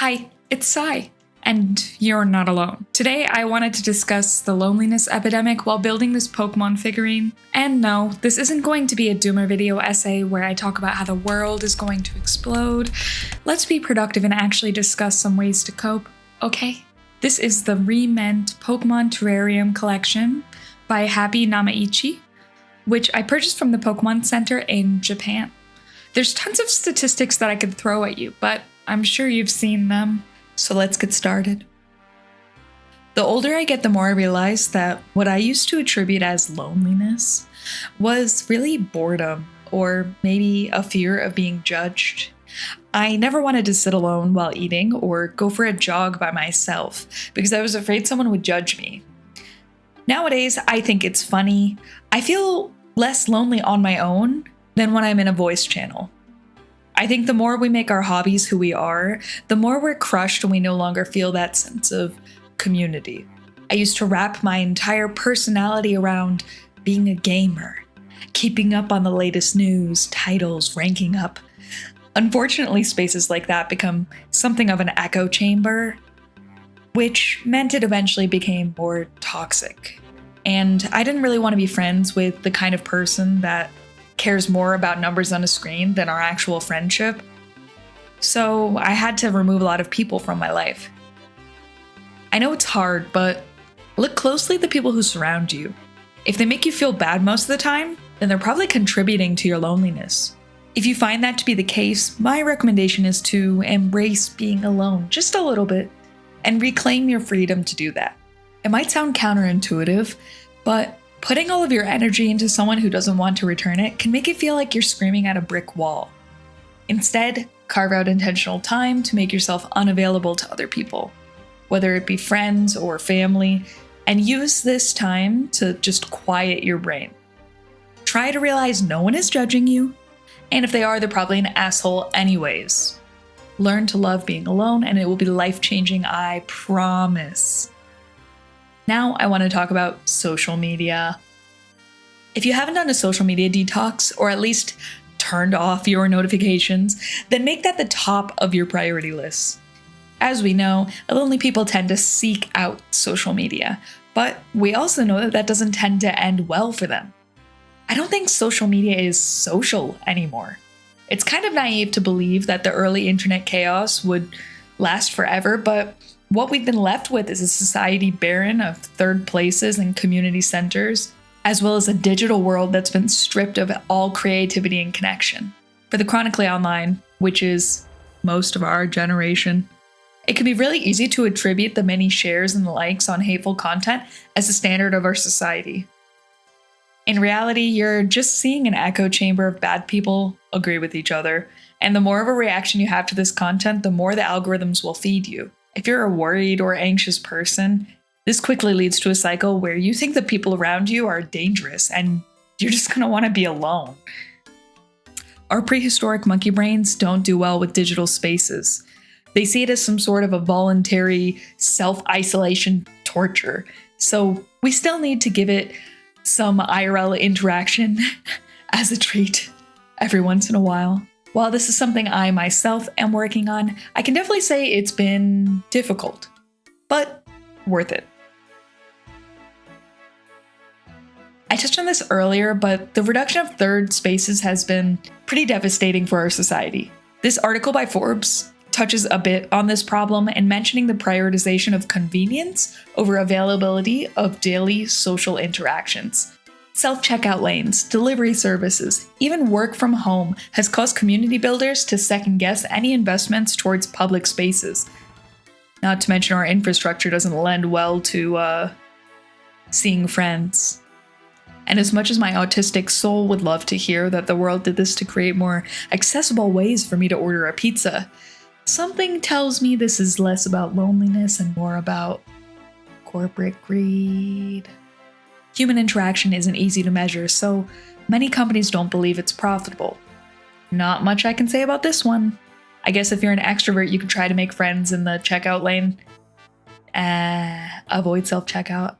Hi, it's Sai, and you're not alone. Today I wanted to discuss the loneliness epidemic while building this Pokemon figurine. And no, this isn't going to be a doomer video essay where I talk about how the world is going to explode. Let's be productive and actually discuss some ways to cope, okay? This is the Re-Ment Pokemon Terrarium collection by Happy Namaichi, which I purchased from the Pokemon Center in Japan. There's tons of statistics that I could throw at you, but I'm sure you've seen them. So let's get started. The older I get, the more I realize that what I used to attribute as loneliness was really boredom, or maybe a fear of being judged. I never wanted to sit alone while eating or go for a jog by myself because I was afraid someone would judge me. Nowadays, I think it's funny. I feel less lonely on my own than when I'm in a voice channel. I think the more we make our hobbies who we are, the more we're crushed and we no longer feel that sense of community. I used to wrap my entire personality around being a gamer, keeping up on the latest news, titles, ranking up. Unfortunately, spaces like that become something of an echo chamber, which meant it eventually became more toxic. And I didn't really want to be friends with the kind of person that cares more about numbers on a screen than our actual friendship. So I had to remove a lot of people from my life. I know it's hard, but look closely at the people who surround you. If they make you feel bad most of the time, then they're probably contributing to your loneliness. If you find that to be the case, my recommendation is to embrace being alone just a little bit and reclaim your freedom to do that. It might sound counterintuitive, but putting all of your energy into someone who doesn't want to return it can make it feel like you're screaming at a brick wall. Instead, carve out intentional time to make yourself unavailable to other people, whether it be friends or family, and use this time to just quiet your brain. Try to realize no one is judging you, and if they are, they're probably an asshole anyways. Learn to love being alone, and it will be life-changing, I promise. Now I want to talk about social media. If you haven't done a social media detox, or at least turned off your notifications, then make that the top of your priority list. As we know, lonely people tend to seek out social media, but we also know that that doesn't tend to end well for them. I don't think social media is social anymore. It's kind of naive to believe that the early internet chaos would last forever, but what we've been left with is a society barren of third places and community centers, as well as a digital world that's been stripped of all creativity and connection. For the chronically online, which is most of our generation, it can be really easy to attribute the many shares and likes on hateful content as the standard of our society. In reality, you're just seeing an echo chamber of bad people agree with each other, and the more of a reaction you have to this content, the more the algorithms will feed you. If you're a worried or anxious person, this quickly leads to a cycle where you think the people around you are dangerous and you're just going to want to be alone. Our prehistoric monkey brains don't do well with digital spaces. They see it as some sort of a voluntary self-isolation torture. So we still need to give it some IRL interaction as a treat every once in a while. While this is something I myself am working on, I can definitely say it's been difficult, but worth it. I touched on this earlier, but the reduction of third spaces has been pretty devastating for our society. This article by Forbes touches a bit on this problem and mentioning the prioritization of convenience over availability of daily social interactions. Self-checkout lanes, delivery services, even work from home has caused community builders to second-guess any investments towards public spaces. Not to mention our infrastructure doesn't lend well to seeing friends. And as much as my autistic soul would love to hear that the world did this to create more accessible ways for me to order a pizza, something tells me this is less about loneliness and more about corporate greed. Human interaction isn't easy to measure, so many companies don't believe it's profitable. Not much I can say about this one. I guess if you're an extrovert, you can try to make friends in the checkout lane. Avoid self-checkout.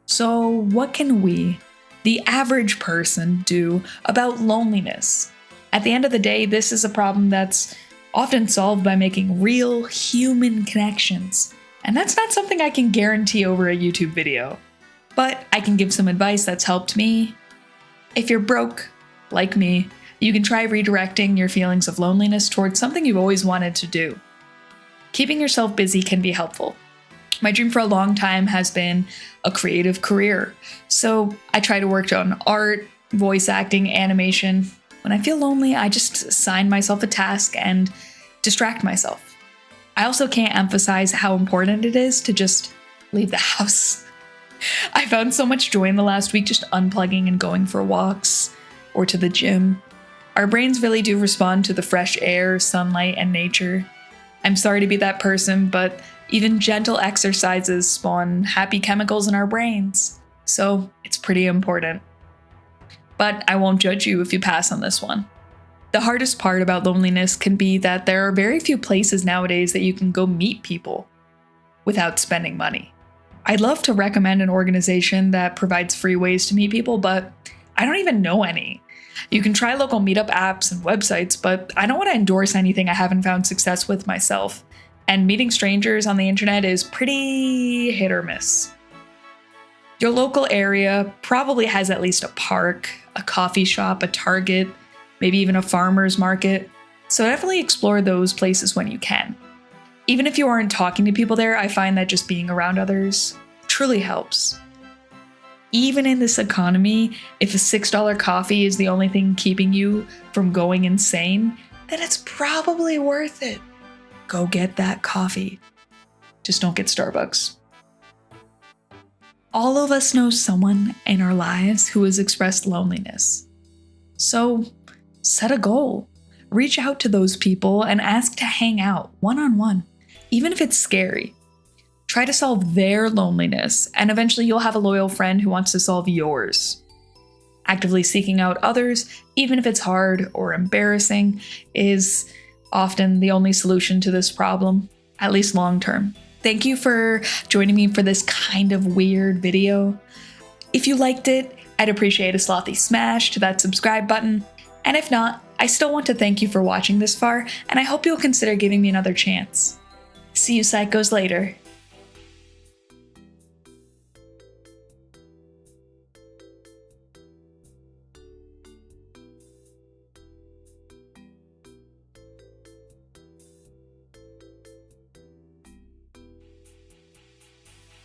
So what can we, the average person, do about loneliness? At the end of the day, this is a problem that's often solved by making real human connections. And that's not something I can guarantee over a YouTube video. But I can give some advice that's helped me. If you're broke, like me, you can try redirecting your feelings of loneliness towards something you've always wanted to do. Keeping yourself busy can be helpful. My dream for a long time has been a creative career. So I try to work on art, voice acting, animation. When I feel lonely, I just assign myself a task and distract myself. I also can't emphasize how important it is to just leave the house. I found so much joy in the last week just unplugging and going for walks or to the gym. Our brains really do respond to the fresh air, sunlight, and nature. I'm sorry to be that person, but even gentle exercises spawn happy chemicals in our brains. So it's pretty important. But I won't judge you if you pass on this one. The hardest part about loneliness can be that there are very few places nowadays that you can go meet people without spending money. I'd love to recommend an organization that provides free ways to meet people, but I don't even know any. You can try local meetup apps and websites, but I don't want to endorse anything I haven't found success with myself. And meeting strangers on the internet is pretty hit or miss. Your local area probably has at least a park, a coffee shop, a Target, maybe even a farmer's market. So definitely explore those places when you can. Even if you aren't talking to people there, I find that just being around others truly helps. Even in this economy, if a $6 coffee is the only thing keeping you from going insane, then it's probably worth it. Go get that coffee. Just don't get Starbucks. All of us know someone in our lives who has expressed loneliness. So set a goal. Reach out to those people and ask to hang out one-on-one, even if it's scary. Try to solve their loneliness, and eventually you'll have a loyal friend who wants to solve yours. Actively seeking out others, even if it's hard or embarrassing, is often the only solution to this problem, at least long term. Thank you for joining me for this kind of weird video. If you liked it, I'd appreciate a slothy smash to that subscribe button. And if not, I still want to thank you for watching this far, and I hope you'll consider giving me another chance. See you psychos later.